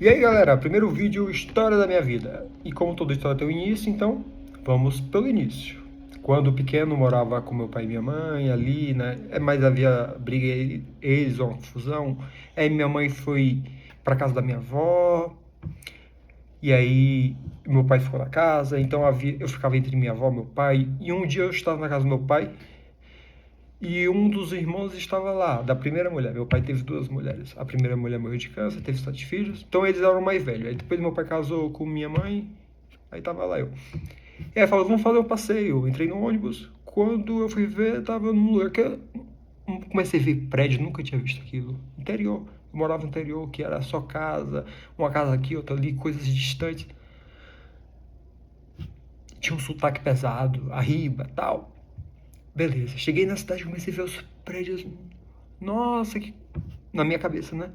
E aí galera, primeiro vídeo, história da minha vida. E como toda história tem um início, então vamos pelo início. Quando pequeno morava com meu pai e minha mãe ali, né? Mas havia briga, eles, uma confusão. Aí minha mãe foi pra casa da minha avó. E aí meu pai ficou na casa, então eu ficava entre minha avó e meu pai. E um dia eu estava na casa do meu pai e um dos irmãos estava lá, da primeira mulher. Meu pai teve duas mulheres. A primeira mulher morreu de câncer, teve 7 filhos. Então eles eram mais velhos. Aí depois meu pai casou com minha mãe, aí tava lá eu. E aí falou, vamos fazer um passeio. Eu entrei no ônibus. Quando eu fui ver, tava num lugar que eu comecei a ver prédio, nunca tinha visto aquilo. Interior. Eu morava no interior, que era só casa, uma casa aqui, outra ali, coisas distantes. Tinha um sotaque pesado, arriba, tal. Beleza, cheguei na cidade, comecei a ver os prédios. Nossa, que... Na minha cabeça, né?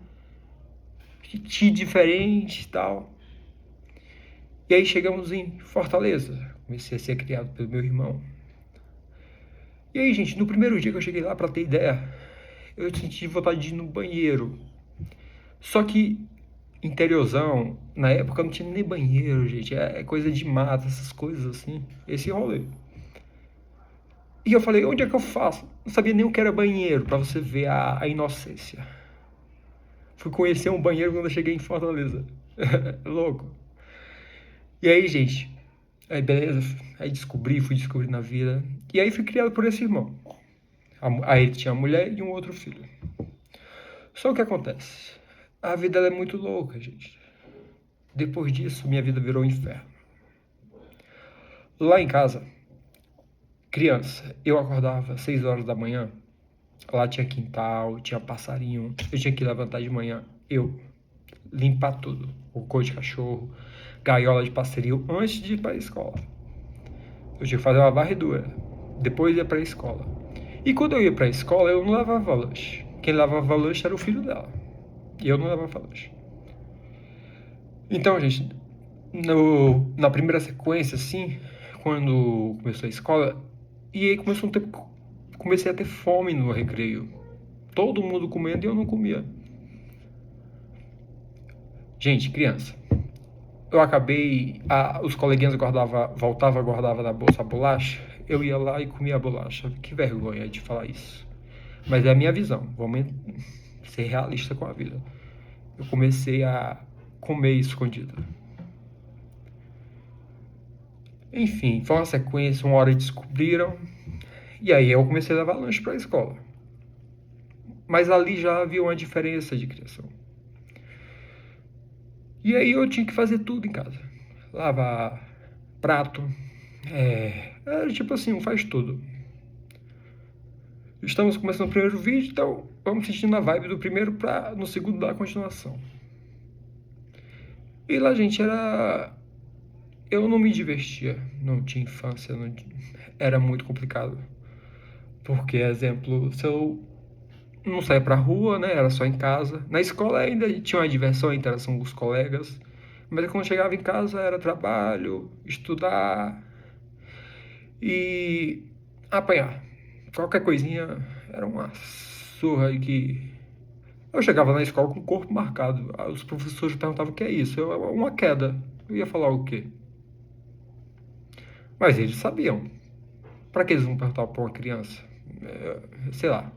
Que diferente e tal. E aí chegamos em Fortaleza. Comecei a ser criado pelo meu irmão. E aí, gente, no primeiro dia que eu cheguei lá, pra ter ideia, eu senti vontade de ir no banheiro. Só que interiorzão, na época não tinha nem banheiro, gente. É coisa de mata, essas coisas assim. Esse rolê. E eu falei, onde é que eu faço? Não sabia nem o que era banheiro, pra você ver a inocência. Fui conhecer um banheiro quando eu cheguei em Fortaleza. Louco. E aí, gente, aí beleza, aí fui descobrir na vida. E aí fui criado por esse irmão. Aí ele tinha uma mulher e um outro filho. Só o que acontece? A vida ela é muito louca, gente. Depois disso, minha vida virou um inferno. Lá em casa, criança, eu acordava às 6 horas da manhã. Lá tinha quintal, tinha passarinho. Eu tinha que levantar de manhã. Eu limpar tudo. Cocô de cachorro, gaiola de passarinho, antes de ir para a escola. Eu tinha que fazer uma varredura. Depois ia para a escola. E quando eu ia para a escola, eu não levava lanche. Quem levava lanche era o filho dela. E eu não levava lanche. Então, gente, na primeira sequência, assim, quando começou a escola, e aí comecei a ter fome no recreio. Todo mundo comendo e eu não comia. Gente, criança. Eu acabei, os coleguinhas voltava, guardava na bolsa a bolacha, eu ia lá e comia a bolacha. Que vergonha de falar isso. Mas é a minha visão, vamos ser realista com a vida. Eu comecei a comer escondido. Enfim, foi uma sequência, uma hora descobriram, e aí eu comecei a levar lanche para a escola. Mas ali já havia uma diferença de criação. E aí eu tinha que fazer tudo em casa. Lavar prato, era tipo assim, um faz tudo. Estamos começando o primeiro vídeo, então vamos sentindo a vibe do primeiro para no segundo dar a continuação. E lá, gente, era... Eu não me divertia, não tinha infância, não... era muito complicado. Porque, exemplo, se eu não saía pra rua, né, era só em casa. Na escola ainda tinha uma diversão, a interação com os colegas. Mas quando chegava em casa era trabalho, estudar e apanhar. Qualquer coisinha era uma surra aí que... Eu chegava na escola com o corpo marcado. Os professores perguntavam o que é isso. Uma queda. Eu ia falar o quê? Mas eles sabiam. Para que eles vão perguntar para uma criança? Sei lá.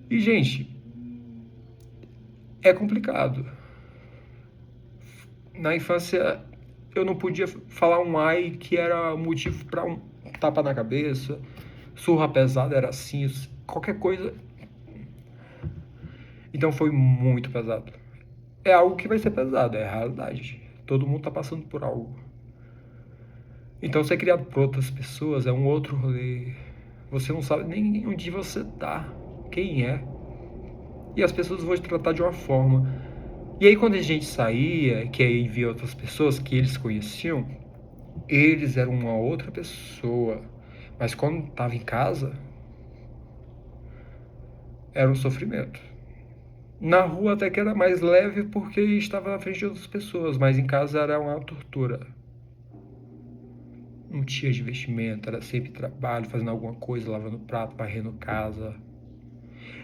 E, gente, é complicado. Na infância, eu não podia falar um ai que era motivo para um tapa na cabeça. Surra pesada era assim. Qualquer coisa. Então foi muito pesado. É algo que vai ser pesado, é a realidade. Todo mundo tá passando por algo. Então ser criado por outras pessoas é um outro rolê. Você não sabe nem onde você tá, quem é. E as pessoas vão te tratar de uma forma. E aí quando a gente saía, que aí via outras pessoas que eles conheciam, eles eram uma outra pessoa. Mas quando tava em casa, era um sofrimento. Na rua até que era mais leve porque estava na frente de outras pessoas, mas em casa era uma tortura. Não tinha divertimento, era sempre trabalho, fazendo alguma coisa, lavando prato, varrendo casa.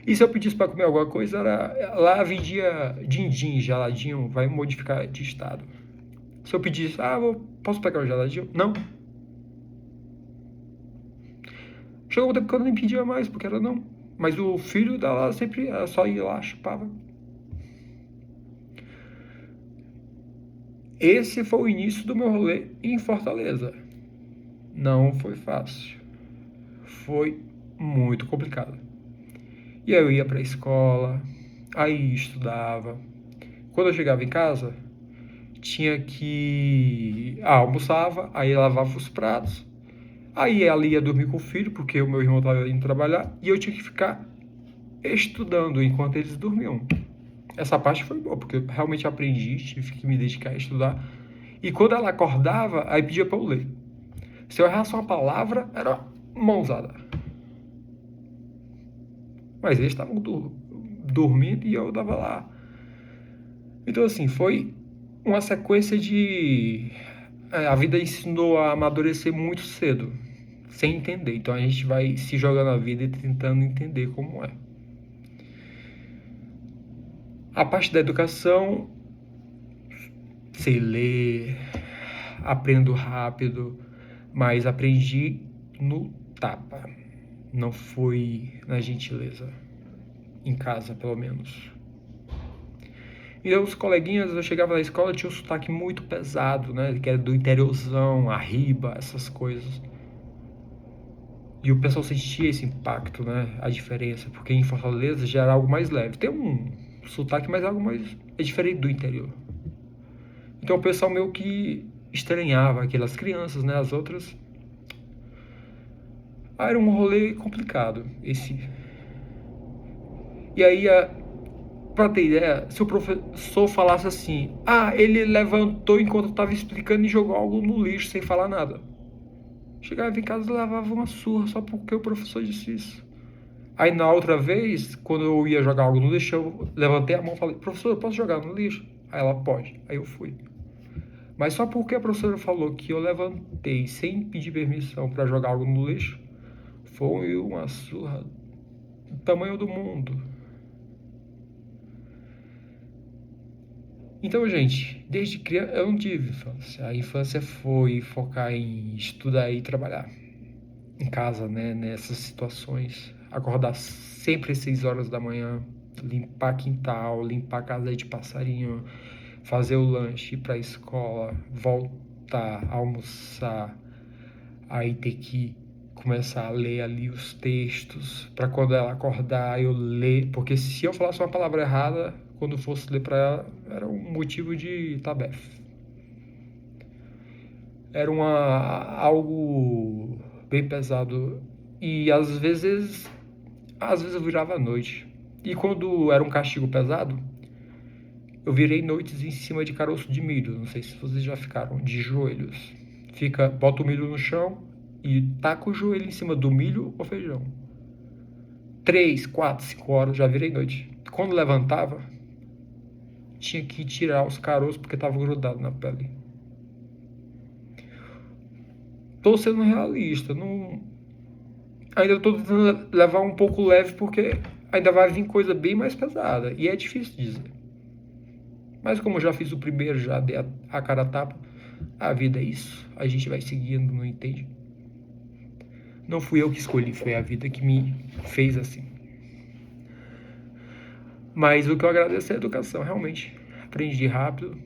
E se eu pedisse para comer alguma coisa, lá vendia din-din, geladinho, vai modificar de estado. Se eu pedisse, posso pegar um geladinho? Não. Chegou um tempo que eu nem pedia mais, porque era não. Mas o filho dela sempre era só ir lá, chupava. Esse foi o início do meu rolê em Fortaleza. Não foi fácil. Foi muito complicado. E aí eu ia pra escola, aí estudava. Quando eu chegava em casa, tinha que... almoçava, aí lavava os pratos. Aí ela ia dormir com o filho, porque o meu irmão estava indo trabalhar, e eu tinha que ficar estudando enquanto eles dormiam. Essa parte foi boa, porque eu realmente aprendi, tive que me dedicar a estudar. E quando ela acordava, aí pedia para eu ler. Se eu errasse uma palavra, era mãozada. Mas eles estavam dormindo e eu dava lá. Então, assim, foi uma sequência de... A vida ensinou a amadurecer muito cedo, sem entender. Então a gente vai se jogando na vida e tentando entender como é. A parte da educação, sei ler, aprendo rápido, mas aprendi no tapa. Não foi na gentileza. Em casa, pelo menos. Então, os coleguinhas, eu chegava na escola, tinha um sotaque muito pesado, né? Que era do interiorzão, arriba, essas coisas. E o pessoal sentia esse impacto, né? A diferença, porque em Fortaleza já era algo mais leve. Tem um sotaque, mas algo mais... é diferente do interior. Então o pessoal meio que estranhava aquelas crianças, né? As outras... era um rolê complicado, esse... E aí, pra ter ideia, se o professor falasse assim... ele levantou enquanto eu tava explicando e jogou algo no lixo sem falar nada. Chegava em casa e levava uma surra só porque o professor disse isso. Aí na outra vez, quando eu ia jogar algo no lixo, eu levantei a mão e falei, professor, eu posso jogar no lixo? Aí ela, pode. Aí eu fui. Mas só porque a professora falou que eu levantei sem pedir permissão para jogar algo no lixo, foi uma surra do tamanho do mundo. Então, gente, desde criança eu não tive infância. A infância foi focar em estudar e trabalhar. Em casa, né, nessas situações. Acordar sempre às 6 horas da manhã, limpar quintal, limpar casa de passarinho, fazer o lanche, ir pra escola, voltar, almoçar, aí ter que começar a ler ali os textos, para quando ela acordar eu ler, porque se eu falasse uma palavra errada, quando fosse ler para ela, era um motivo de tabefe. Era algo bem pesado e às vezes eu virava à noite. E quando era um castigo pesado, eu virei noites em cima de caroço de milho. Não sei se vocês já ficaram de joelhos. Bota o milho no chão e taca o joelho em cima do milho ou feijão. 3, 4, 5 horas já virei noite. Quando levantava, tinha que tirar os caroços porque estava grudado na pele. Tô sendo realista, não... Ainda tô tentando levar um pouco leve porque ainda vai vir coisa bem mais pesada e é difícil dizer. Mas como eu já fiz o primeiro, já dei a cara a tapa, a vida é isso. A gente vai seguindo, não entende? Não fui eu que escolhi, foi a vida que me fez assim. Mas o que eu agradeço é a educação, realmente. Aprendi rápido,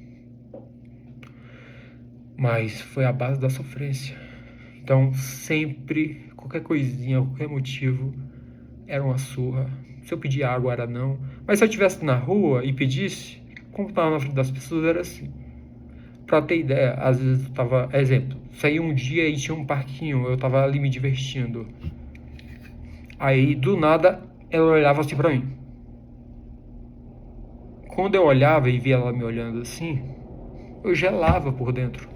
mas foi a base da sofrência. Então, sempre, qualquer coisinha, qualquer motivo, era uma surra. Se eu pedir água, era não. Mas se eu estivesse na rua e pedisse, como estava na frente das pessoas, era assim. Pra ter ideia, às vezes eu tava... Exemplo, saí um dia e tinha um parquinho, eu tava ali me divertindo. Aí, do nada, ela olhava assim pra mim. Quando eu olhava e via ela me olhando assim, eu gelava por dentro.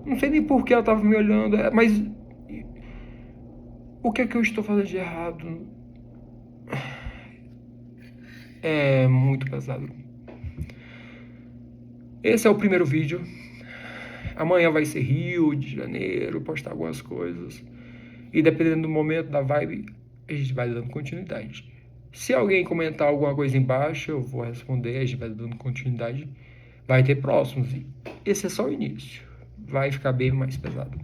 Não sei nem por que ela tava me olhando, mas... o que é que eu estou fazendo de errado? É muito pesado. Esse é o primeiro vídeo. Amanhã vai ser Rio de Janeiro, postar algumas coisas. E dependendo do momento, da vibe, a gente vai dando continuidade. Se alguém comentar alguma coisa embaixo, eu vou responder, a gente vai dando continuidade. Vai ter próximos. Esse é só o início. Vai ficar bem mais pesado.